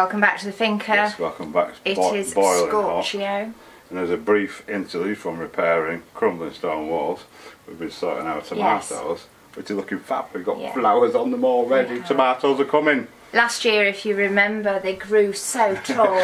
Welcome back to the Finca. Yes, welcome back. It is Scorchio. And there's a brief interlude from repairing crumbling stone walls. We've been sorting out tomatoes, which are looking fab. We've got flowers on them already. Tomatoes are coming. Last year, if you remember, they grew so tall,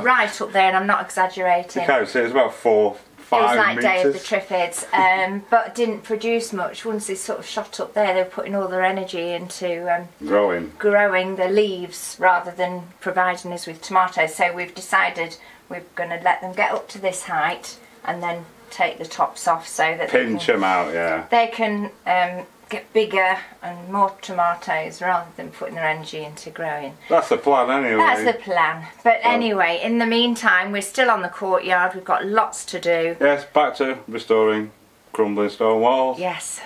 right up there, and I'm not exaggerating. You can't see, it's about 4-5 It was like metres. Day of the Triffids, but didn't produce much. Once they sort of shot up there, they were putting all their energy into growing the leaves rather than providing us with tomatoes. So we've decided we're going to let them get up to this height and then take the tops off so that pinch them out, yeah. They can get bigger and more tomatoes rather than putting their energy into growing. That's the plan anyway. That's the plan. But anyway, in the meantime, we're still on the courtyard. We've got lots to do. Yes, back to restoring crumbling stone walls. Yes.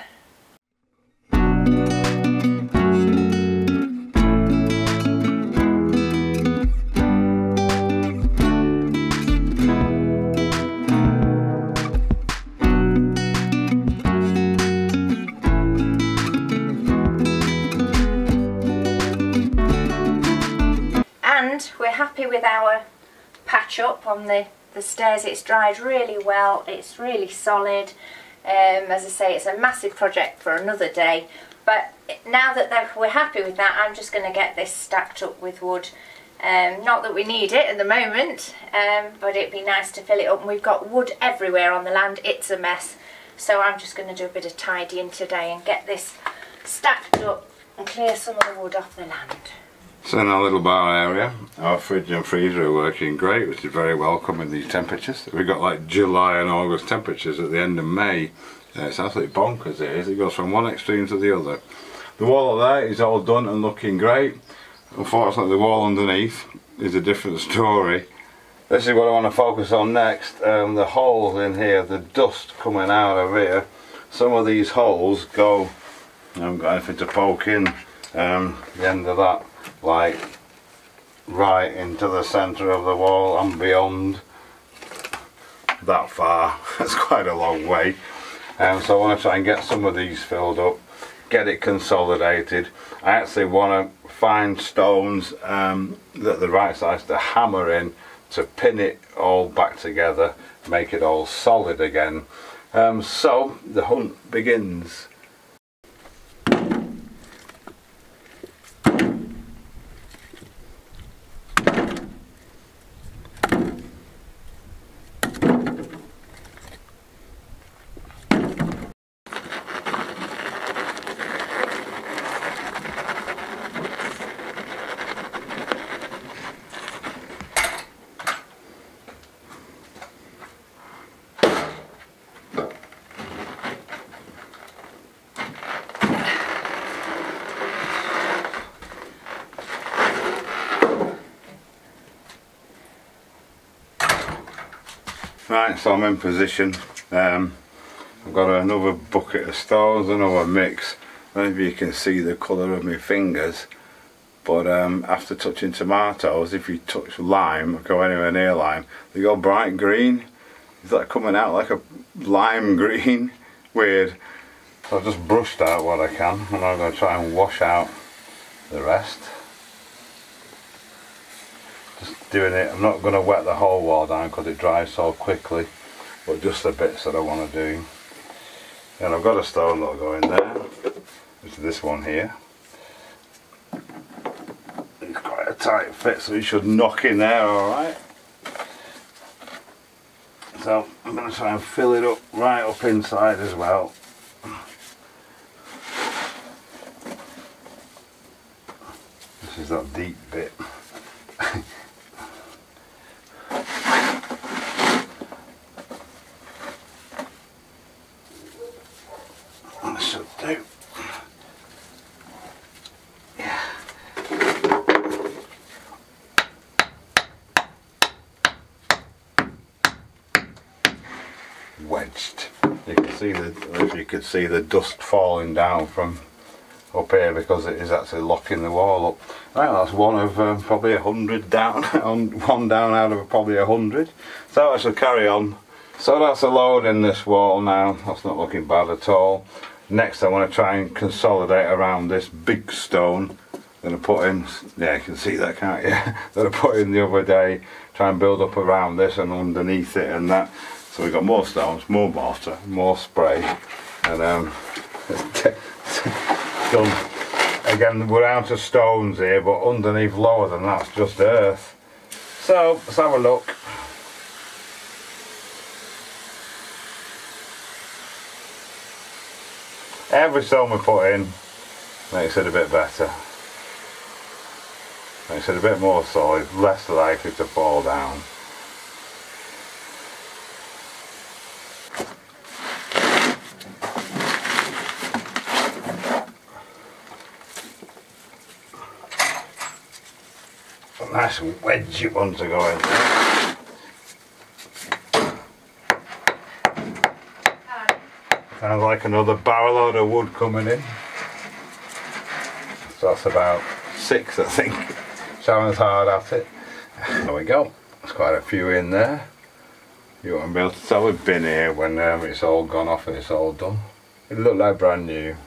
And we're happy with our patch up on the stairs. It's dried really well, it's really solid. As I say, it's a massive project for another day, but now that we're happy with that, I'm just going to get this stacked up with wood. Not that we need it at the moment, but it'd be nice to fill it up, and we've got wood everywhere on the land. It's a mess, so I'm just going to do a bit of tidying today and get this stacked up and clear some of the wood off the land. So in our little bar area, our fridge and freezer are working great, which is very welcome in these temperatures. We've got like July and August temperatures at the end of May. It's absolutely bonkers it is. It goes from one extreme to the other. The wall up there is all done and looking great. Unfortunately the wall underneath is a different story. This is what I want to focus on next. The holes in here, the dust coming out of here. Some of these holes go, I haven't got anything to poke in, the end of that, like right into the centre of the wall and beyond that far. That's quite a long way. So I want to try and get some of these filled up, get it consolidated. I actually want to find stones that are the right size to hammer in to pin it all back together, make it all solid again. So the hunt begins. Right, so I'm in position. I've got another bucket of stones, another mix. Maybe you can see the colour of my fingers, but after touching tomatoes, if you touch lime or go anywhere near lime, they go bright green. It's like coming out like a lime green. Weird. So I've just brushed out what I can, and I'm going to try and wash out the rest. Just doing it, I'm not going to wet the whole wall down because it dries so quickly, but just the bits that I want to do. And I've got a stone that'll go in there, which is this one here. It's quite a tight fit, so it should knock in there alright. So I'm going to try and fill it up right up inside as well. This is that deep bit. That should do. Yeah. Wedged. You can see if you could see the dust falling down from up here because it is actually locking the wall up. Right, that's one of probably 100 down, one down out of probably 100. So I shall carry on. So that's a load in this wall now. That's not looking bad at all. Next I want to try and consolidate around this big stone that I put in, yeah, you can see that, can't you? That I put in the other day, try and build up around this and underneath it and that. So we've got more stones, more mortar, more spray, and done. Again, we're out of stones here, but underneath lower than that's just earth. So let's have a look. Every stone we put in makes it a bit better. Makes it a bit more solid, less likely to fall down. A nice wedgy one to go in there. Sounds like another barrel load of wood coming in. So that's about 6, I think. Sharon's hard at it. There we go. There's quite a few in there. You won't be able to tell we've been here when it's all gone off and it's all done. It looked like brand new.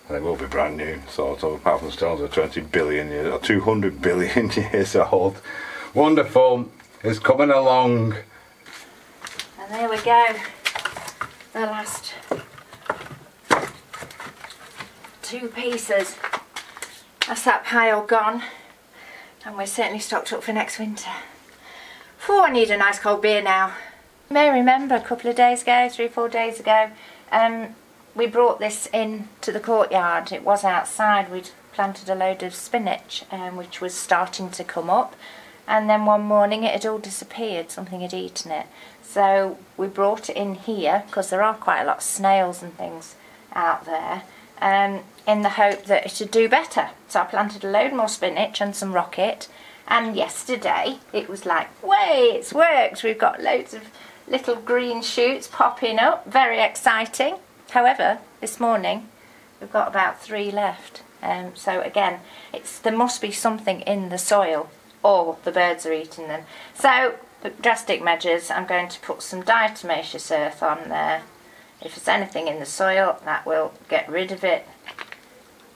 And it will be brand new, sort of, apart from the stones are 20 billion years, or 200 billion years old. Wonderful. It's coming along. And there we go. The last 2 pieces. That's that pile gone. And we're certainly stocked up for next winter. Oh, I need a nice cold beer now. You may remember a couple of days ago, 3 or 4 days ago, we brought this in to the courtyard. It was outside. We'd planted a load of spinach, which was starting to come up. And then one morning it had all disappeared. Something had eaten it. So we brought it in here, because there are quite a lot of snails and things out there, in the hope that it would do better. So I planted a load more spinach and some rocket, and yesterday it was like, way, it's worked. We've got loads of little green shoots popping up, very exciting. However, this morning we've got about 3 left. So again, there must be something in the soil, or the birds are eating them. So, drastic measures, I'm going to put some diatomaceous earth on there. If there's anything in the soil, that will get rid of it.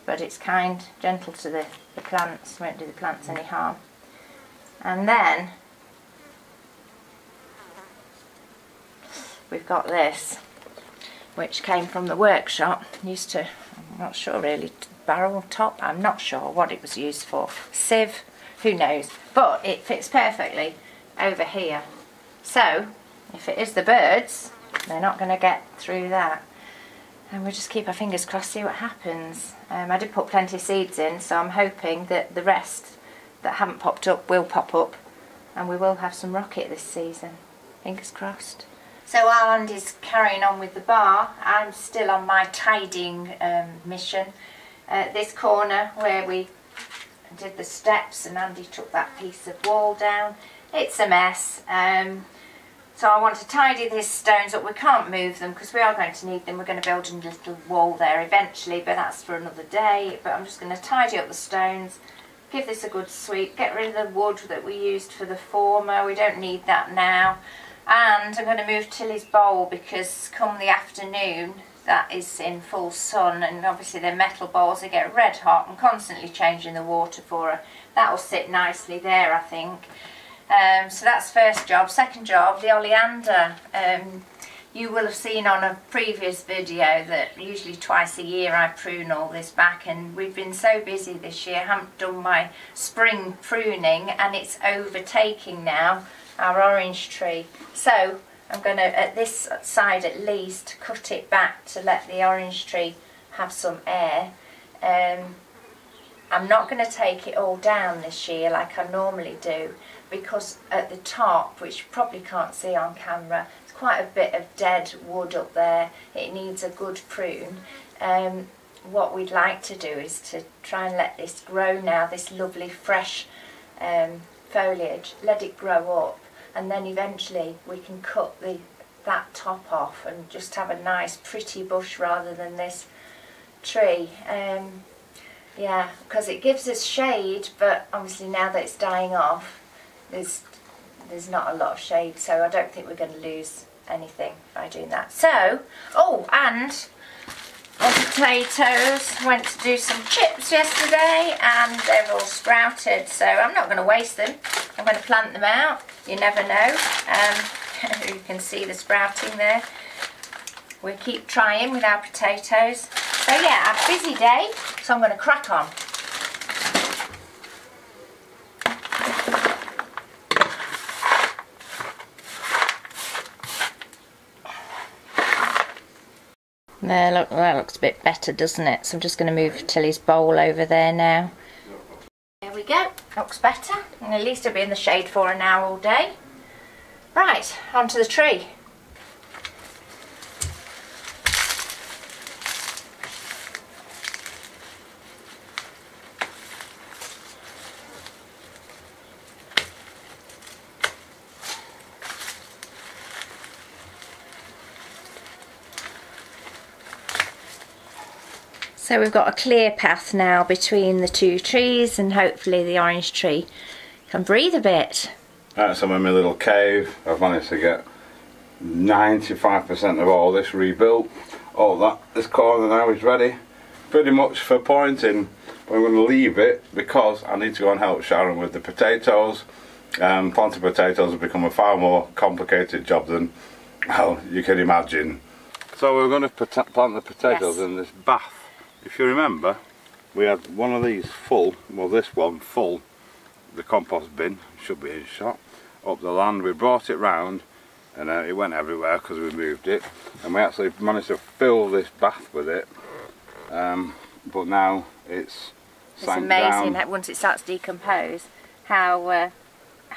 But it's kind, gentle to the plants, won't do the plants any harm. And then we've got this, which came from the workshop. Used to, I'm not sure really, barrel top, I'm not sure what it was used for. Sieve, who knows. But it fits perfectly over here. So, if it is the birds, they're not going to get through that. And we'll just keep our fingers crossed, see what happens. I did put plenty of seeds in, so I'm hoping that the rest that haven't popped up will pop up, and we will have some rocket this season. Fingers crossed. So while Andy's carrying on with the bar, I'm still on my tidying mission. This corner where we did the steps and Andy took that piece of wall down, it's a mess. So I want to tidy these stones up. We can't move them because we are going to need them. We're going to build a little wall there eventually, but that's for another day. But I'm just going to tidy up the stones, give this a good sweep, get rid of the wood that we used for the former. We don't need that now. And I'm going to move Tilly's bowl because come the afternoon, that is in full sun, and obviously they're metal bowls, they get red hot. I'm constantly changing the water for her. That will sit nicely there, I think. So that's first job. Second job, the oleander. You will have seen on a previous video that usually twice a year I prune all this back, and we've been so busy this year, I haven't done my spring pruning, and it's overtaking now our orange tree. So I'm going to, at this side at least, cut it back to let the orange tree have some air. I'm not going to take it all down this year like I normally do, because at the top, which you probably can't see on camera, there's quite a bit of dead wood up there. It needs a good prune. What we'd like to do is to try and let this grow now, this lovely fresh foliage, let it grow up, and then eventually we can cut that top off and just have a nice pretty bush rather than this tree. Yeah, because it gives us shade, but obviously now that it's dying off, there's not a lot of shade, so I don't think we're going to lose anything by doing that. So, oh, and Our potatoes. Went to do some chips yesterday and they've all sprouted, so I'm not going to waste them. I'm going to plant them out. You never know. You can see the sprouting there. We keep trying with our potatoes. So yeah, a busy day, so I'm going to crack on. There, look, that looks a bit better, doesn't it? So I'm just going to move Tilly's bowl over there now. There we go, looks better. And at least it'll be in the shade for an hour all day. Right, onto the tree. So we've got a clear path now between the two trees, and hopefully the orange tree can breathe a bit. Right, so I'm in my little cave. I've managed to get 95% of all this rebuilt. This corner now is ready pretty much for pointing. But I'm going to leave it because I need to go and help Sharon with the potatoes. Planting potatoes has become a far more complicated job than, well, you can imagine. So we're going to plant the potatoes in this bath. If you remember, we had one of these full, well this one full, the compost bin, should be in shot, up the land. We brought it round and it went everywhere because we moved it, and we actually managed to fill this bath with it, but now it's sank down. It's amazing that once it starts to decompose how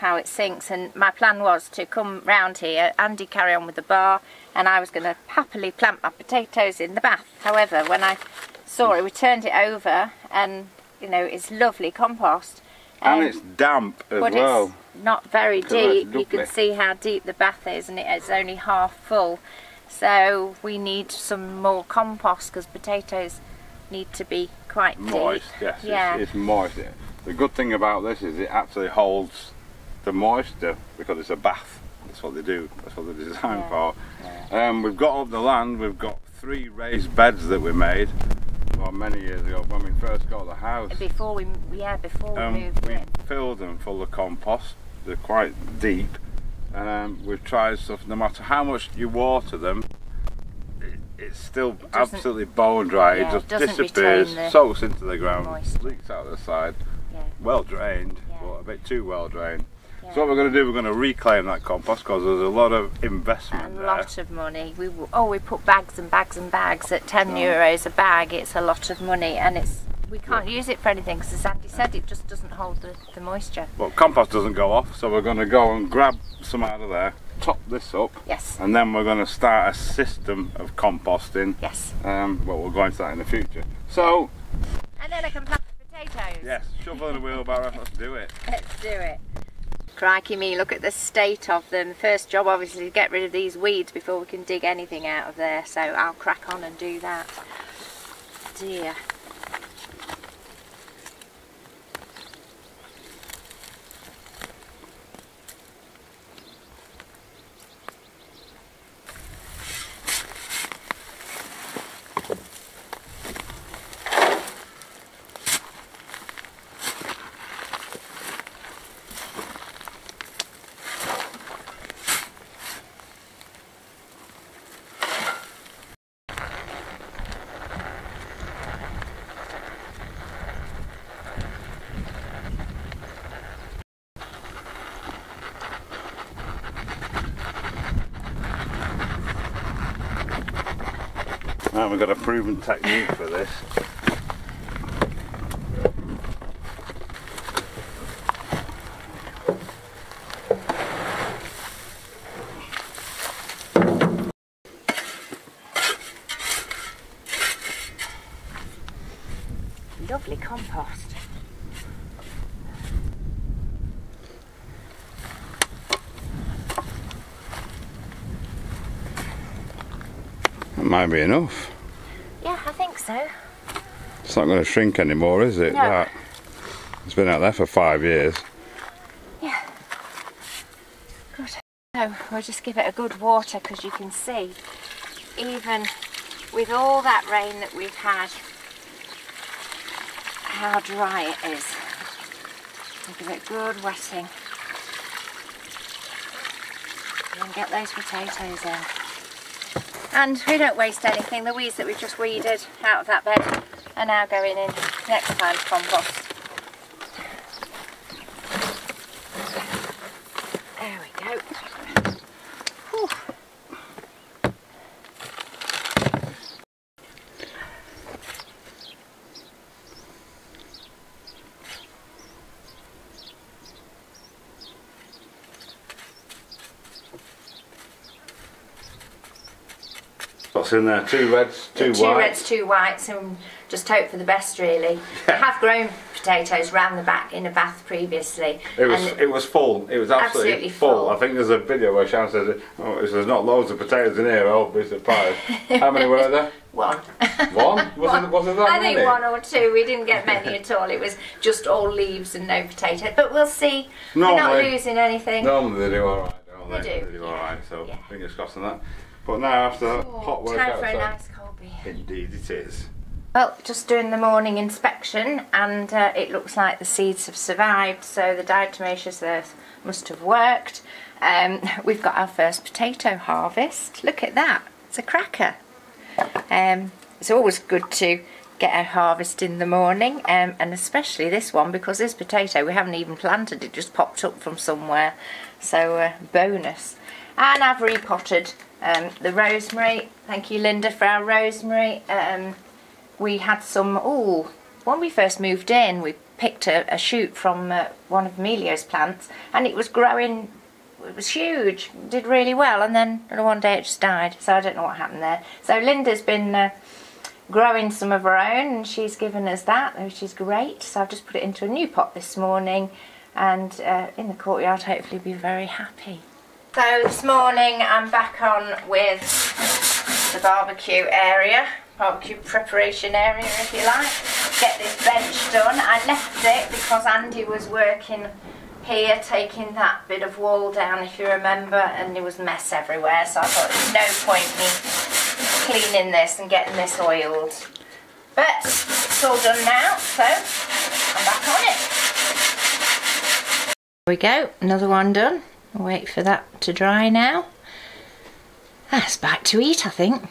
it sinks, and my plan was to come round here, Andy carry on with the bar, and I was going to happily plant my potatoes in the bath. However, when I saw it, we turned it over, and you know, it's lovely compost. And it's damp as well. But it's not very deep. You can see how deep the bath is, and it's only half full. So we need some more compost because potatoes need to be quite moist. Deep. Yes, yeah. It's moist. The good thing about this is it actually holds the moisture because it's a bath. That's what they do. That's what they're designed for. Yeah. We've got up the land. We've got 3 raised beds that we made. Well, many years ago when we first got the house. Before we moved we in. filled them full of compost. They're quite deep, and we've tried stuff. No matter how much you water them, it's still absolutely bone dry. Yeah, it just disappears, soaks into the ground, moisture. leaks out the side. Yeah. Well drained, but a bit too well drained. Yeah. So what we're going to do, we're going to reclaim that compost because there's a lot of investment there. A lot of money. We put bags and bags and bags at €10 a bag. It's a lot of money, and we can't use it for anything because, as Andy said, it just doesn't hold the moisture. Well, compost doesn't go off, so we're going to go and grab some out of there, top this up, and then we're going to start a system of composting. Yes. Well, we'll go into that in the future. So. And then I can plant the potatoes. Yes, shovel and a wheelbarrow. Let's do it. Let's do it. Crikey me, look at the state of them. First job obviously to get rid of these weeds before we can dig anything out of there, so I'll crack on and do that. Dear. Now we've got a proven technique for this. Lovely compost. That might be enough. Yeah, I think so. It's not going to shrink anymore, is it? No. That. It's been out there for 5 years. Yeah. Good. So we'll just give it a good water because you can see even with all that rain that we've had, how dry it is. Give it a good wetting. And get those potatoes in. And we don't waste anything. The weeds that we've just weeded out of that bed are now going in next time's compost. There we go. Whew. What's in there? 2 reds, 2 whites? 2 reds, 2 whites, and just hope for the best really. I have grown potatoes round the back in a bath previously. It was full. It was absolutely full. I think there's a video where Sharon says, "Oh, if there's not loads of potatoes in here, I'll be surprised." How many were there? 1. 1? Was it that I many? think 1 or 2. We didn't get many at all. It was just all leaves and no potato. But we'll see. We're not losing anything. Normally they do alright, don't they? They do. They do alright, so yeah. Fingers crossed on that. But now after that hot work time outside, for a nice cold beer. Indeed it is. Well, just doing the morning inspection, and it looks like the seeds have survived, so the diatomaceous earth must have worked. We've got our first potato harvest. Look at that, it's a cracker. It's always good to get a harvest in the morning, and especially this one, because this potato we haven't even planted, it just popped up from somewhere, so bonus. And I've repotted the rosemary. Thank you, Linda, for our rosemary. We had some, when we first moved in, we picked a shoot from one of Emilio's plants, and it was growing, it was huge, did really well, and then one day it just died, so I don't know what happened there. So Linda's been growing some of her own, and she's given us that, which is great. So I've just put it into a new pot this morning, and in the courtyard, hopefully be very happy. So this morning I'm back on with the barbecue area, barbecue preparation area if you like. Get this bench done. I left it because Andy was working here taking that bit of wall down, if you remember, and there was mess everywhere, so I thought there's no point me cleaning this and getting this oiled. But it's all done now, so I'm back on it. There we go, another one done. I'll wait for that to dry now. That's back to eat, I think.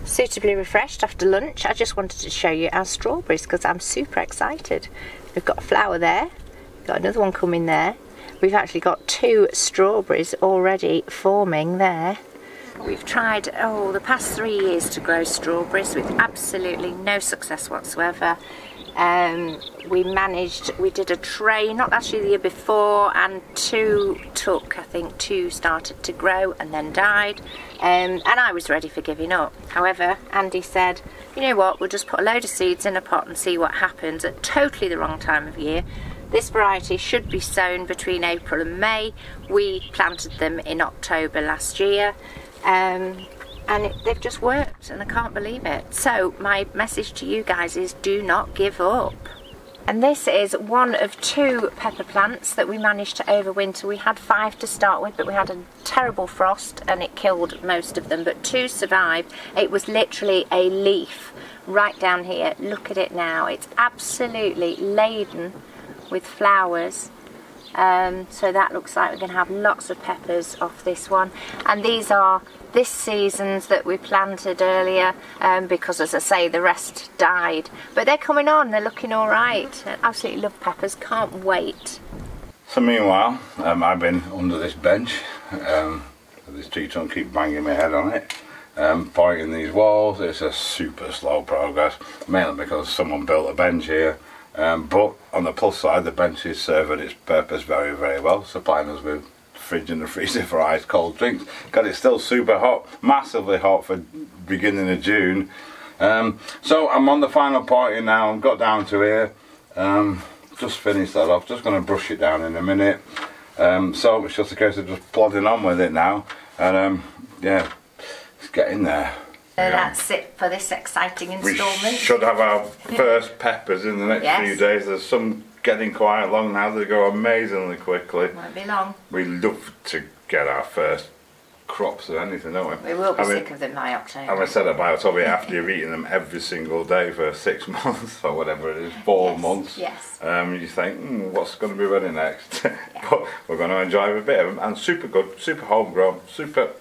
Suitably refreshed after lunch. I just wanted to show you our strawberries because I'm super excited. We've got a flower there, got another one coming there. We've actually got 2 strawberries already forming there. We've tried the past 3 years to grow strawberries with absolutely no success whatsoever. We did a tray, not actually the year before, and 2 took, I think 2 started to grow and then died, and I was ready for giving up. However, Andy said, you know what, we'll just put a load of seeds in a pot and see what happens, at totally the wrong time of year. This variety should be sown between April and May. We planted them in October last year. And they've just worked, and I can't believe it. So my message to you guys is do not give up. And this is one of 2 pepper plants that we managed to overwinter. We had 5 to start with, but we had a terrible frost and it killed most of them, but 2 survived. It was literally a leaf right down here. Look at it now. It's absolutely laden with flowers. So that looks like we're going to have lots of peppers off this one. And these are this season's that we planted earlier, because as I say the rest died, but they're coming on, they're looking all right. I absolutely love peppers, can't wait. So meanwhile, I've been under this bench. This tree trunk keep banging my head on it, pointing these walls. It's a super slow progress, mainly because someone built a bench here, but on the plus side the bench is serving its purpose very, very well, supplying us with fridge and the freezer for ice cold drinks, because it's still super hot, massively hot for beginning of June. So I'm on the final party now. I've got down to here, just finished that off, just going to brush it down in a minute. So it's just a case of just plodding on with it now, and yeah, it's getting there. That's it for this exciting instalment. We should have our first peppers in the next few days. There's some getting quite along now. They go amazingly quickly. Won't be long. We love to get our first crops or anything, don't we? We will be sick of them by October. And I said about October after you've eaten them every single day for 6 months or whatever it is, 4 months. Yes. You think, what's going to be ready next? But we're going to enjoy a bit of them, and super good, super homegrown, super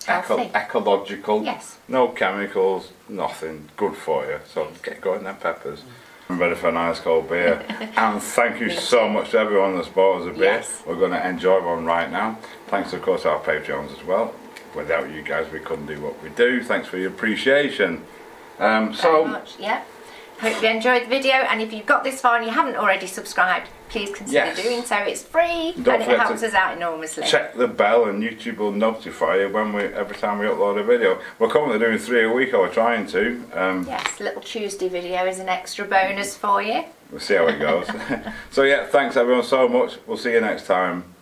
ecological. Yes. No chemicals, nothing. Good for you. So get going then, peppers. I'm ready for a nice cold beer. And thank you so much to everyone that's bought us a beer. Yes. We're going to enjoy one right now. Thanks of course to our Patreons as well. Without you guys we couldn't do what we do. Thanks for your appreciation. Very much, yeah. Hope you enjoyed the video, and if you've got this far and you haven't already subscribed, please consider doing so. It's free and it helps us out enormously. Check the bell and YouTube will notify you every time we upload a video. We're currently doing 3 a week, or we're trying to. Yes, a little Tuesday video is an extra bonus for you. We'll see how it goes. So yeah, thanks everyone so much. We'll see you next time.